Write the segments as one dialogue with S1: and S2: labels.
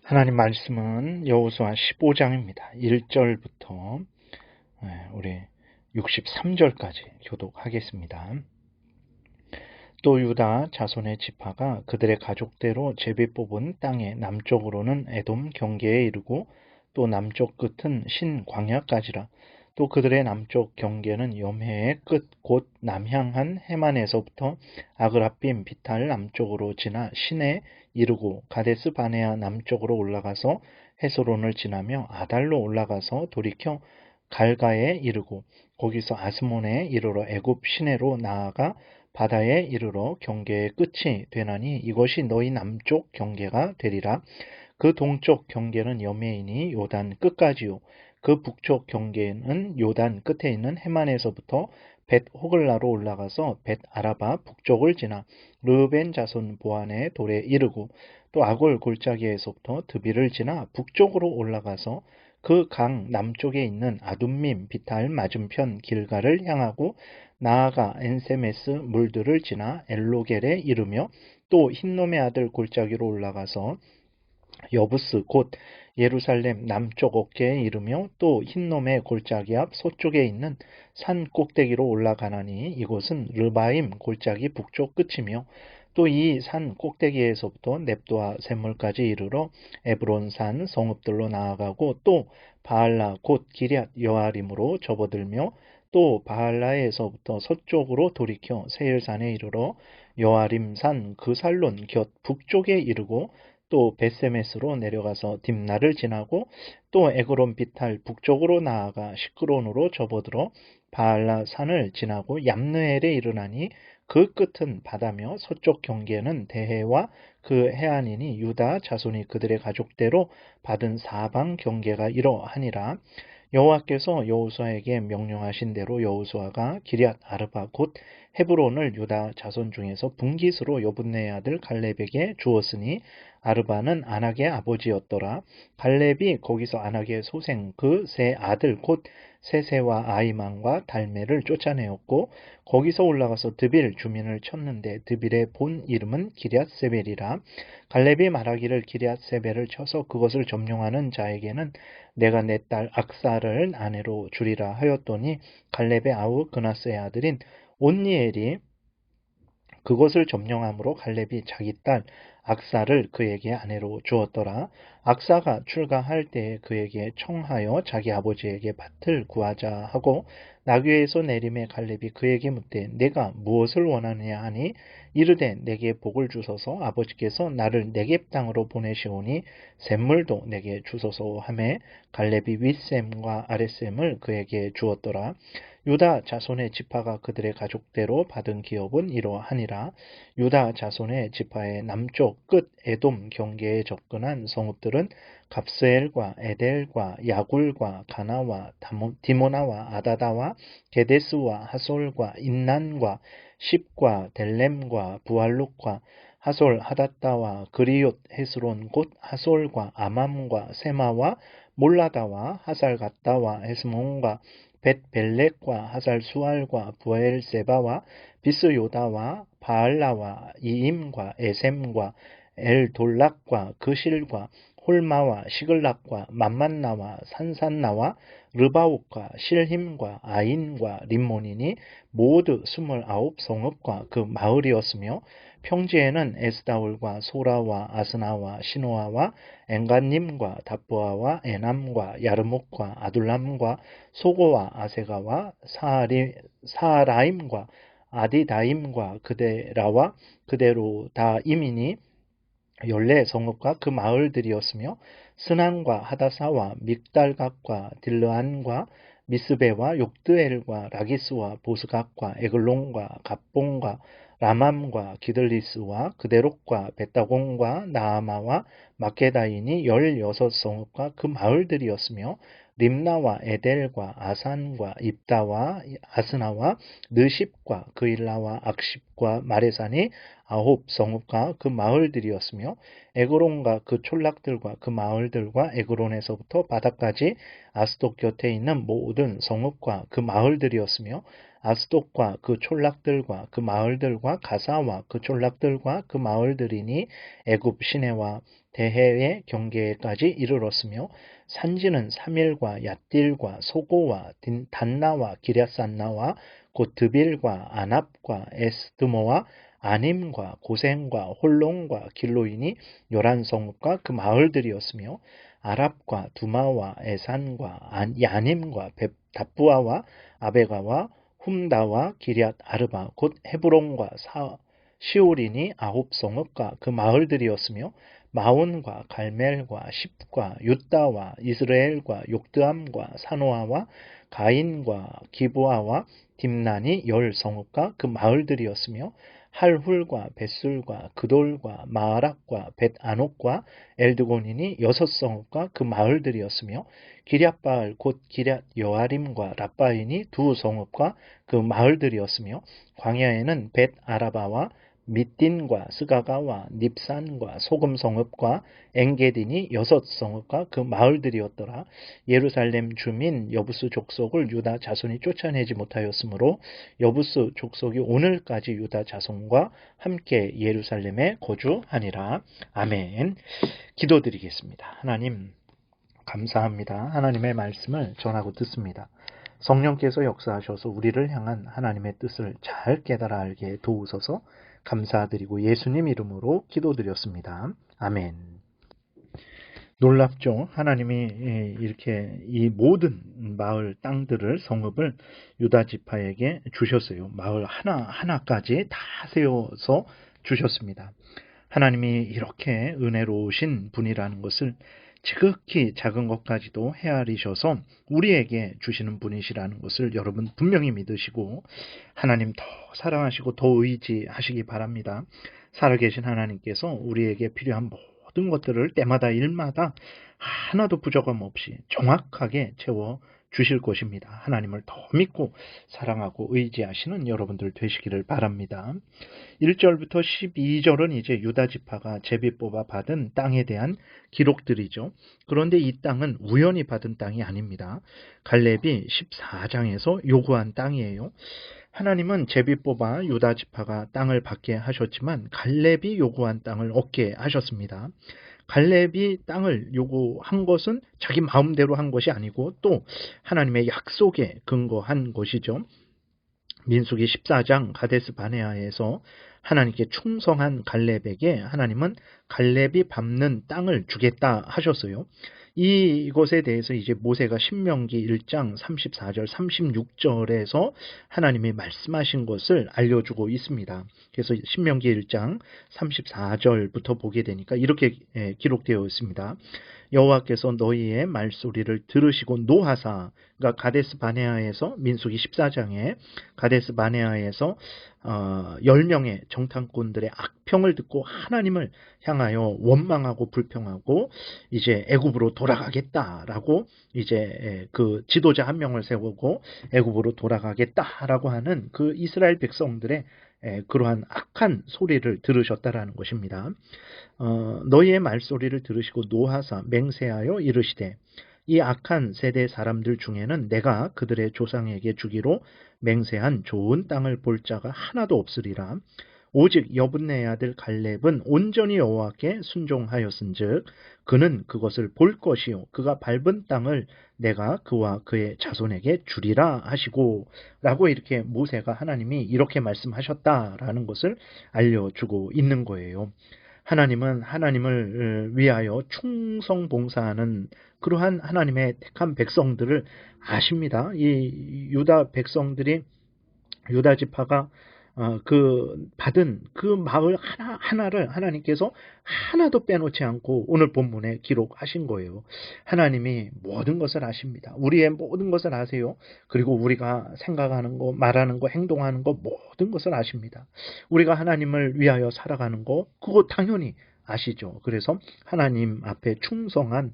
S1: 하나님 말씀은 여호수아 15장입니다. 1절부터 우리 63절까지 교독하겠습니다. 또 유다 자손의 지파가 그들의 가족대로 제비 뽑은 땅의 남쪽으로는 에돔 경계에 이르고 또 남쪽 끝은 신광야까지라. 또 그들의 남쪽 경계는 염해의 끝 곧 남향한 해만에서부터 아그라빔 비탈 남쪽으로 지나 신에 이르고 가데스 바네아 남쪽으로 올라가서 헤스론을 지나며 아달로 올라가서 돌이켜 갈가에 이르고 거기서 아스몬에 이르러 애굽 시내로 나아가 바다에 이르러 경계의 끝이 되나니 이것이 너희 남쪽 경계가 되리라. 그 동쪽 경계는 여메인이 요단 끝까지요. 그 북쪽 경계는 요단 끝에 있는 해만에서부터 벳 호글라로 올라가서 벳 아라바 북쪽을 지나 르벤 자손 보안의 돌에 이르고 또 아골 골짜기에서부터 드비를 지나 북쪽으로 올라가서 그 강 남쪽에 있는 아둠밈 비탈 맞은편 길가를 향하고 나아가 엔세메스 물들을 지나 엘로겔에 이르며 또 흰놈의 아들 골짜기로 올라가서 여부스 곧 예루살렘 남쪽 어깨에 이르며 또 흰놈의 골짜기 앞 서쪽에 있는 산 꼭대기로 올라가나니 이곳은 르바임 골짜기 북쪽 끝이며 또 이 산 꼭대기에서부터 넵도아 샘물까지 이르러 에브론산 성읍들로 나아가고 또 바알라 곧 기럇 여아림으로 접어들며 또 바알라에서부터 서쪽으로 돌이켜 세일산에 이르러 여아림산 그 살론 곁 북쪽에 이르고 또 베세메스로 내려가서 딥나를 지나고 또 에그론 비탈 북쪽으로 나아가 시크론으로 접어들어 바알라 산을 지나고 얌느엘에 이르나니 그 끝은 바다며 서쪽 경계는 대해와 그 해안이니 유다 자손이 그들의 가족대로 받은 사방 경계가 이러하니라. 여호와께서 여호수아에게 명령하신 대로 여호수아가 기럇 아르바 곧 헤브론을 유다 자손 중에서 분깃으로 여분네의 아들 갈렙에게 주었으니 아르바는 아낙의 아버지였더라. 갈렙이 거기서 아낙의 소생 그 세 아들 곧 세세와 아이만과 달메를 쫓아내었고 거기서 올라가서 드빌 주민을 쳤는데 드빌의 본 이름은 기럇세벨이라. 갈렙이 말하기를 기럇세벨을 쳐서 그것을 점령하는 자에게는 내가 내 딸 악사를 아내로 주리라 하였더니 갈렙의 아우 그나스의 아들인 온니엘이 그것을 점령함으로 갈렙이 자기 딸 악사를 그에게 아내로 주었더라. 악사가 출가할 때에 그에게 청하여 자기 아버지에게 밭을 구하자 하고 나귀에서 내림에 갈렙이 그에게 묻되 내가 무엇을 원하느냐 하니 이르되 내게 복을 주소서 아버지께서 나를 네겝 땅으로 보내시오니 샘물도 내게 주소서 하매 갈렙이 윗샘과 아랫샘을 그에게 주었더라. 유다 자손의 지파가 그들의 가족대로 받은 기업은 이러하니라. 유다 자손의 지파의 남쪽 끝 에돔 경계에 접근한 성읍들은 갑스엘과 에델과 야굴과 가나와 디모나와 아다다와 게데스와 하솔과 인난과 십과 델렘과 부알룩과 하솔 하닷다와 그리옷 헤스론 곧 하솔과 아맘과 세마와 몰라다와 하살갓다와 헤스몬과 벳벨렉과 하살 수알과 부엘세바와 비스요다와 바알라와 이임과 에셈과 엘돌락과 그실과 홀마와 시글락과 맘만나와 산산나와 르바옥과 실힘과 아인과 림몬이니 모두 29 성읍과 그 마을이었으며 평지에는 에스다올과 소라와 아스나와 시노아와 엔간님과 답보아와 에남과 야르목과 아둘람과 소고와 아세가와 사라임과 아디다임과 그데라와 그데로다임이니 14성읍과 그 마을들이었으며 스난과 하다사와 믹달각과 딜르안과 미스베와 욕드엘과 라기스와 보스각과 에글론과 갑봉과 라맘과 기들리스와 그데록과 베타공과 나아마와 마케다인이 16성읍과 그 마을들이었으며 림나와 에델과 아산과 입다와 아스나와 느십과 그일라와 악십과 마레산이 9성읍과 그 마을들이었으며 에그론과 그 촌락들과 그 마을들과 에그론에서부터 바다까지 아스돗 곁에 있는 모든 성읍과 그 마을들이었으며 아스돗과 그 촌락들과 그 마을들과 가사와 그 촌락들과 그 마을들이니 애굽 시내와 대해의 경계까지 이르렀으며 산지는 사밀과 얏딜과 소고와 단나와 기랴산나와 곧 드빌과 아납과 에스드모와 아님과 고센과 홀론과 길로인이 11성읍과 그 마을들이었으며 아랍과 두마와 에산과 야님과 답부아와 아베가와 훔다와 기럇 아르바 곧 헤브론과 시올이니 9성읍과 그 마을들이었으며 마온과 갈멜과 십과 윳다와 이스라엘과 욕드암과 사노아와 가인과 기브아와 딥난이 10성읍과 그 마을들이었으며 할훌과 벳술과 그돌과 마아락과 벳아녹과 엘드곤이니 6성읍과 그 마을들이었으며 기럇바알 곧 기럇 여아림과 랍바인이 2성읍과 그 마을들이었으며 광야에는 벳아라바와 밑딘과 스가가와 닙산과 소금성읍과 엥게딘이 6성읍과 그 마을들이었더라. 예루살렘 주민 여부스 족속을 유다 자손이 쫓아내지 못하였으므로 여부스 족속이 오늘까지 유다 자손과 함께 예루살렘에 거주하니라. 아멘. 기도드리겠습니다. 하나님 감사합니다. 하나님의 말씀을 전하고 듣습니다. 성령께서 역사하셔서 우리를 향한 하나님의 뜻을 잘 깨달아 알게 도우소서. 감사드리고 예수님 이름으로 기도드렸습니다. 아멘. 놀랍죠? 하나님이 이렇게 이 모든 마을 땅들을 성읍을 유다 지파에게 주셨어요. 마을 하나하나까지 다 세워서 주셨습니다. 하나님이 이렇게 은혜로우신 분이라는 것을 지극히 작은 것까지도 헤아리셔서 우리에게 주시는 분이시라는 것을 여러분 분명히 믿으시고 하나님 더 사랑하시고 더 의지하시기 바랍니다. 살아계신 하나님께서 우리에게 필요한 모든 것들을 때마다 일마다 하나도 부족함 없이 정확하게 채워 주실 것입니다. 하나님을 더 믿고 사랑하고 의지하시는 여러분들 되시기를 바랍니다. 1절부터 12절은 이제 유다 지파가 제비 뽑아 받은 땅에 대한 기록들이죠. 그런데 이 땅은 우연히 받은 땅이 아닙니다. 갈렙이 14장에서 요구한 땅이에요. 하나님은 제비 뽑아 유다 지파가 땅을 받게 하셨지만 갈렙이 요구한 땅을 얻게 하셨습니다. 갈렙이 땅을 요구한 것은 자기 마음대로 한 것이 아니고 또 하나님의 약속에 근거한 것이죠. 민수기 14장 가데스 바네아에서 하나님께 충성한 갈렙에게 하나님은 갈렙이 밟는 땅을 주겠다 하셨어요. 이것에 대해서 이제 모세가 신명기 1장 34절 36절에서 하나님이 말씀하신 것을 알려주고 있습니다. 그래서 신명기 1장 34절부터 보게 되니까 이렇게 기록되어 있습니다. 여호와께서 너희의 말소리를 들으시고 노하사, 그러니까 가데스 바네아에서 민수기 14장에 가데스 바네아에서 10명의 정탐꾼들의 악평을 듣고 하나님을 향하여 원망하고 불평하고 이제 애굽으로 돌아가겠다라고 이제 그 지도자 한 명을 세우고 애굽으로 돌아가겠다라고 하는 그 이스라엘 백성들의 그러한 악한 소리를 들으셨다라는 것입니다. 너희의 말소리를 들으시고 노하사 맹세하여 이르시되 이 악한 세대 사람들 중에는 내가 그들의 조상에게 주기로 맹세한 좋은 땅을 볼 자가 하나도 없으리라. 오직 여분네 아들 갈렙은 온전히 여호와께 순종하였은즉 그는 그것을 볼 것이요 그가 밟은 땅을 내가 그와 그의 자손에게 주리라 하시고 라고 이렇게 모세가 하나님이 이렇게 말씀하셨다라는 것을 알려주고 있는 거예요. 하나님은 하나님을 위하여 충성봉사하는 그러한 하나님의 택한 백성들을 아십니다. 이 유다 백성들이 유다 지파가 그 받은 그 마을 하나를 하나님께서 하나도 빼놓지 않고 오늘 본문에 기록하신 거예요. 하나님이 모든 것을 아십니다. 우리의 모든 것을 아세요. 그리고 우리가 생각하는 거, 말하는 거, 행동하는 거 모든 것을 아십니다. 우리가 하나님을 위하여 살아가는 거 그거 당연히 아시죠. 그래서 하나님 앞에 충성한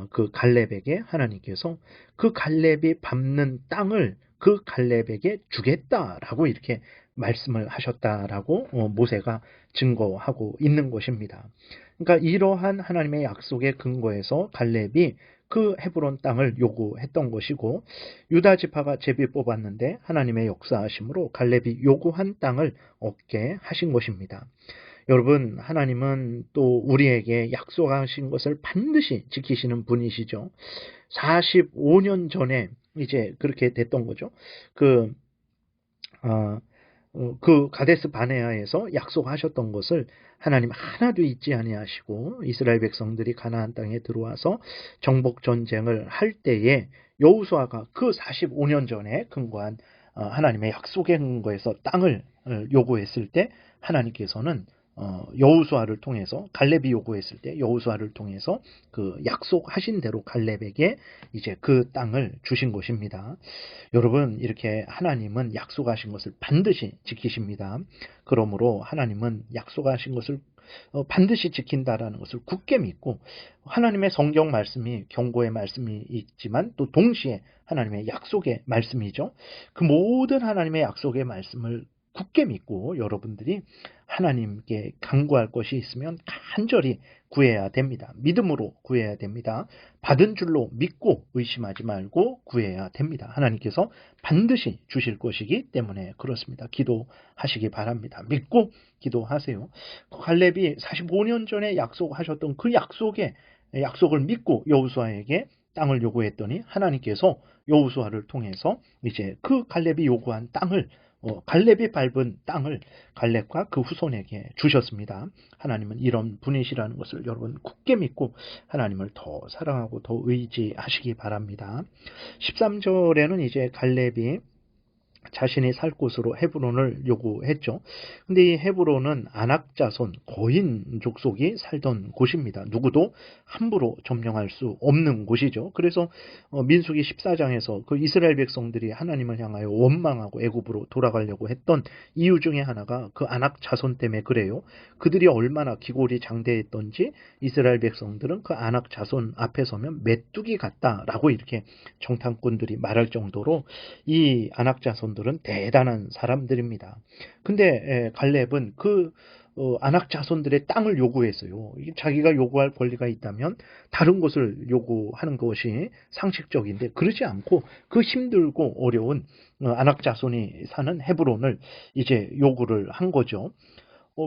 S1: 그 갈렙에게 하나님께서 그 갈렙이 밟는 땅을 그 갈렙에게 주겠다라고 이렇게 말씀을 하셨다라고 모세가 증거하고 있는 것입니다. 그러니까 이러한 하나님의 약속의 근거에서 갈렙이 그 헤브론 땅을 요구했던 것이고 유다 지파가 제비 뽑았는데 하나님의 역사하심으로 갈렙이 요구한 땅을 얻게 하신 것입니다. 여러분, 하나님은 또 우리에게 약속하신 것을 반드시 지키시는 분이시죠. 45년 전에 이제 그렇게 됐던 거죠. 그, 아, 그 가데스 바네아에서 약속하셨던 것을 하나님 하나도 잊지 아니하시고 이스라엘 백성들이 가나안 땅에 들어와서 정복 전쟁을 할 때에 여호수아가 그 45년 전에 근거한 하나님의 약속의 근거에서 땅을 요구했을 때 하나님께서는 여호수아를 통해서 갈렙이 요구했을 때 여호수아를 통해서 그 약속하신 대로 갈렙에게 이제 그 땅을 주신 것입니다. 여러분, 이렇게 하나님은 약속하신 것을 반드시 지키십니다. 그러므로 하나님은 약속하신 것을 반드시 지킨다라는 것을 굳게 믿고 하나님의 성경 말씀이 경고의 말씀이 있지만 또 동시에 하나님의 약속의 말씀이죠. 그 모든 하나님의 약속의 말씀을 굳게 믿고 여러분들이 하나님께 간구할 것이 있으면 간절히 구해야 됩니다. 믿음으로 구해야 됩니다. 받은 줄로 믿고 의심하지 말고 구해야 됩니다. 하나님께서 반드시 주실 것이기 때문에 그렇습니다. 기도하시기 바랍니다. 믿고 기도하세요. 갈렙이 45년 전에 약속하셨던 그 약속을 믿고 여호수아에게 땅을 요구했더니 하나님께서 여호수아를 통해서 이제 그 갈렙이 요구한 땅을 갈렙이 밟은 땅을 갈렙과 그 후손에게 주셨습니다. 하나님은 이런 분이시라는 것을 여러분 굳게 믿고 하나님을 더 사랑하고 더 의지하시기 바랍니다. 13절에는 이제 갈렙이 자신이 살 곳으로 헤브론을 요구했죠. 근데 이 헤브론은 아낙 자손 거인 족속이 살던 곳입니다. 누구도 함부로 점령할 수 없는 곳이죠. 그래서 민수기 14장에서 그 이스라엘 백성들이 하나님을 향하여 원망하고 애굽으로 돌아가려고 했던 이유 중에 하나가 그 아낙 자손 때문에 그래요. 그들이 얼마나 기골이 장대했던지 이스라엘 백성들은 그 아낙 자손 앞에 서면 메뚜기 같다라고 이렇게 정탐꾼들이 말할 정도로 이 아낙 자손들은 대단한 사람들입니다. 근데 갈렙은 그 아낙 자손들의 땅을 요구했어요. 자기가 요구할 권리가 있다면 다른 곳을 요구하는 것이 상식적인데 그러지 않고 그 힘들고 어려운 아낙 자손이 사는 헤브론을 이제 요구를 한 거죠.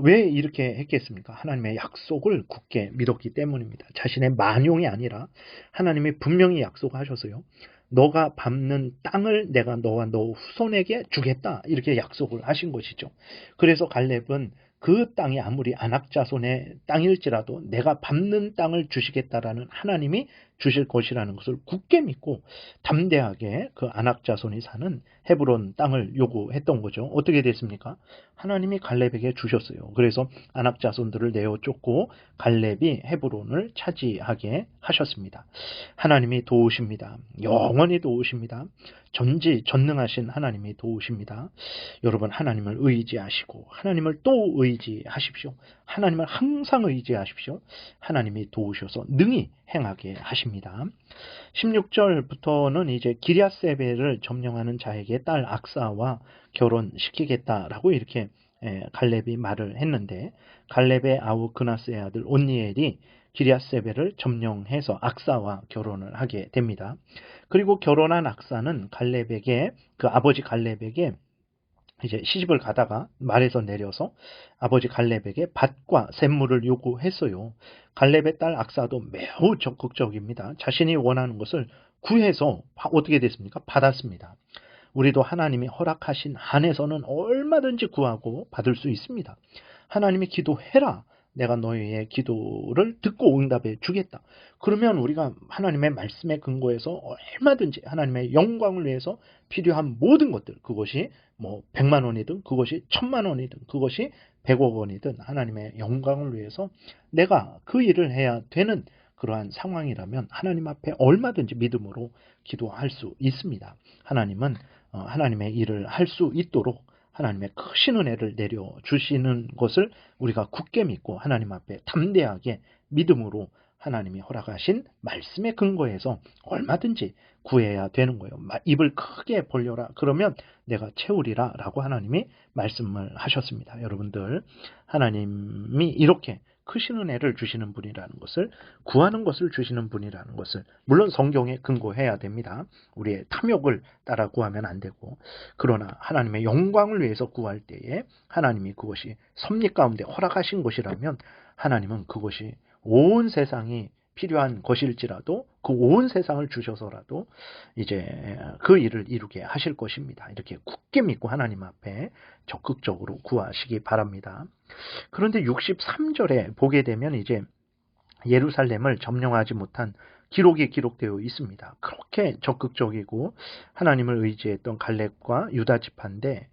S1: 왜 이렇게 했겠습니까? 하나님의 약속을 굳게 믿었기 때문입니다. 자신의 만용이 아니라 하나님이 분명히 약속하셔서요. 너가 밟는 땅을 내가 너와 너 후손에게 주겠다. 이렇게 약속을 하신 것이죠. 그래서 갈렙은 그 땅이 아무리 아낙 자손의 땅일지라도 내가 밟는 땅을 주시겠다라는 하나님이 주실 것이라는 것을 굳게 믿고 담대하게 그 아낙 자손이 사는 헤브론 땅을 요구했던 거죠. 어떻게 됐습니까? 하나님이 갈렙에게 주셨어요. 그래서 아낙 자손들을 내어 쫓고 갈렙이 헤브론을 차지하게 하셨습니다. 하나님이 도우십니다. 영원히 도우십니다. 전지전능하신 하나님이 도우십니다. 여러분, 하나님을 의지하시고 하나님을 또 의지하십시오. 하나님을 항상 의지하십시오. 하나님이 도우셔서 능히 행하게 하십니다. 16절부터는 이제 기럇세벨을 점령하는 자에게 딸 악사와 결혼시키겠다라고 이렇게 갈렙이 말을 했는데 갈렙의 아우 그나스의 아들 온니엘이 기럇세벨을 점령해서 악사와 결혼을 하게 됩니다. 그리고 결혼한 악사는 갈렙에게 그 아버지 갈렙에게 이제 시집을 가다가 말에서 내려서 아버지 갈렙에게 밭과 샘물을 요구했어요. 갈렙의 딸 악사도 매우 적극적입니다. 자신이 원하는 것을 구해서 어떻게 됐습니까? 받았습니다. 우리도 하나님이 허락하신 한에서는 얼마든지 구하고 받을 수 있습니다. 하나님이 기도해라. 내가 너희의 기도를 듣고 응답해 주겠다. 그러면 우리가 하나님의 말씀에 근거해서 얼마든지 하나님의 영광을 위해서 필요한 모든 것들, 그것이 뭐 100만 원이든 그것이 1000만 원이든 그것이 100억 원이든 하나님의 영광을 위해서 내가 그 일을 해야 되는 그러한 상황이라면 하나님 앞에 얼마든지 믿음으로 기도할 수 있습니다. 하나님은 하나님의 일을 할 수 있도록 하나님의 크신 은혜를 내려주시는 것을 우리가 굳게 믿고 하나님 앞에 담대하게 믿음으로 하나님이 허락하신 말씀에 근거해서 얼마든지 구해야 되는 거예요. 입을 크게 벌려라. 그러면 내가 채우리라 라고 하나님이 말씀을 하셨습니다. 여러분들, 하나님이 이렇게 크신 은혜를 주시는 분이라는 것을, 구하는 것을 주시는 분이라는 것을 물론 성경에 근거해야 됩니다. 우리의 탐욕을 따라 구하면 안 되고, 그러나 하나님의 영광을 위해서 구할 때에 하나님이 그것이 섭리 가운데 허락하신 것이라면 하나님은 그것이 온 세상이 필요한 것일지라도 그 온 세상을 주셔서라도 이제 그 일을 이루게 하실 것입니다. 이렇게 굳게 믿고 하나님 앞에 적극적으로 구하시기 바랍니다. 그런데 63절에 보게 되면 이제 예루살렘을 점령하지 못한 기록이 기록되어 있습니다. 그렇게 적극적이고 하나님을 의지했던 갈렙과 유다 지파인데,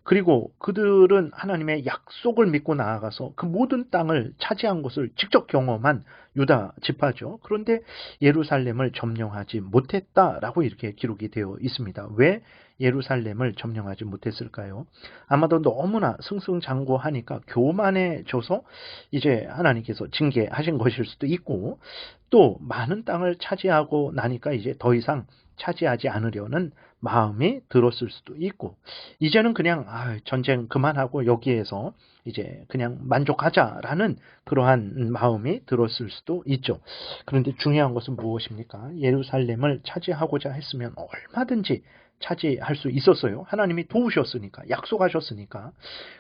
S1: 그리고 그들은 하나님의 약속을 믿고 나아가서 그 모든 땅을 차지한 것을 직접 경험한 유다 지파죠. 그런데 예루살렘을 점령하지 못했다라고 이렇게 기록이 되어 있습니다. 왜 예루살렘을 점령하지 못했을까요? 아마도 너무나 승승장구하니까 교만해져서 이제 하나님께서 징계하신 것일 수도 있고, 또 많은 땅을 차지하고 나니까 이제 더 이상 차지하지 않으려는 마음이 들었을 수도 있고, 이제는 그냥 전쟁 그만하고 여기에서 이제 그냥 만족하자라는 그러한 마음이 들었을 수도 있죠. 그런데 중요한 것은 무엇입니까? 예루살렘을 차지하고자 했으면 얼마든지 차지할 수 있었어요. 하나님이 도우셨으니까, 약속하셨으니까.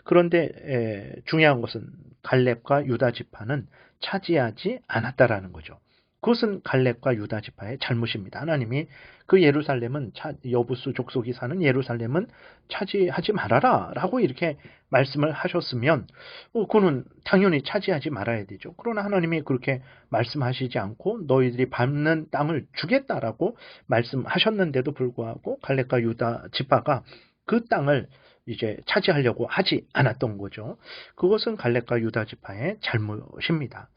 S1: 그런데 중요한 것은 갈렙과 유다 지파는 차지하지 않았다라는 거죠. 그것은 갈렙과 유다 지파의 잘못입니다. 하나님이 그 예루살렘은, 여부수 족속이 사는 예루살렘은 차지하지 말아라 라고 이렇게 말씀을 하셨으면 그는 당연히 차지하지 말아야 되죠. 그러나 하나님이 그렇게 말씀하시지 않고 너희들이 밟는 땅을 주겠다라고 말씀하셨는데도 불구하고 갈렙과 유다 지파가 그 땅을 이제 차지하려고 하지 않았던 거죠. 그것은 갈렙과 유다 지파의 잘못입니다.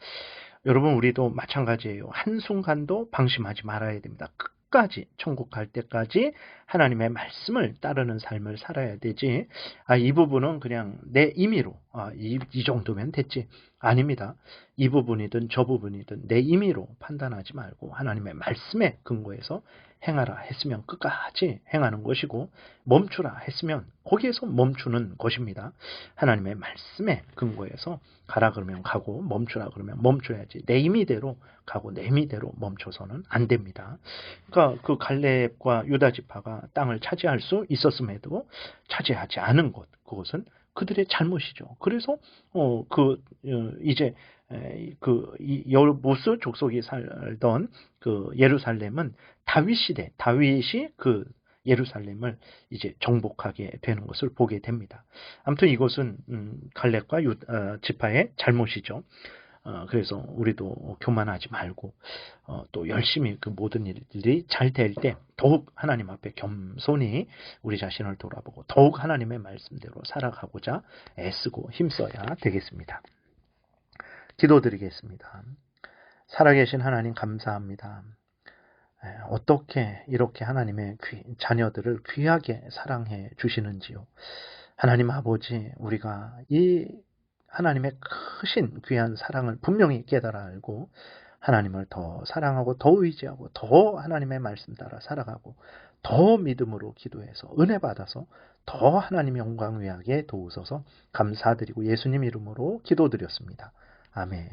S1: 여러분, 우리도 마찬가지예요. 한순간도 방심하지 말아야 됩니다. 끝까지, 천국 갈 때까지 하나님의 말씀을 따르는 삶을 살아야 되지, 이 부분은 그냥 내 임의로, 이 정도면 됐지. 아닙니다. 이 부분이든 저 부분이든 내 임의로 판단하지 말고 하나님의 말씀에 근거해서 행하라 했으면 끝까지 행하는 것이고, 멈추라 했으면 거기에서 멈추는 것입니다. 하나님의 말씀에 근거해서 가라 그러면 가고, 멈추라 그러면 멈춰야지, 내 임의대로 가고 내 임의대로 멈춰서는 안 됩니다. 그러니까 그 갈렙과 유다 지파가 땅을 차지할 수 있었음에도 차지하지 않은 것, 그것은 그들의 잘못이죠. 그래서 이제 여부수 족속이 살던 그 예루살렘은 다윗 시대, 다윗이 그 예루살렘을 이제 정복하게 되는 것을 보게 됩니다. 아무튼 이것은 갈렙과 지파의 잘못이죠. 그래서 우리도 교만하지 말고 또 열심히 그 모든 일들이 잘 될 때 더욱 하나님 앞에 겸손히 우리 자신을 돌아보고 더욱 하나님의 말씀대로 살아가고자 애쓰고 힘써야 되겠습니다. 기도드리겠습니다. 살아계신 하나님, 감사합니다. 어떻게 이렇게 하나님의 자녀들을 귀하게 사랑해 주시는지요. 하나님 아버지, 우리가 이 하나님의 크신 귀한 사랑을 분명히 깨달아 알고 하나님을 더 사랑하고 더 의지하고 더 하나님의 말씀 따라 살아가고 더 믿음으로 기도해서 은혜 받아서 더 하나님 영광 위하게 도우소서 감사드리고 예수님 이름으로 기도드렸습니다. 아멘.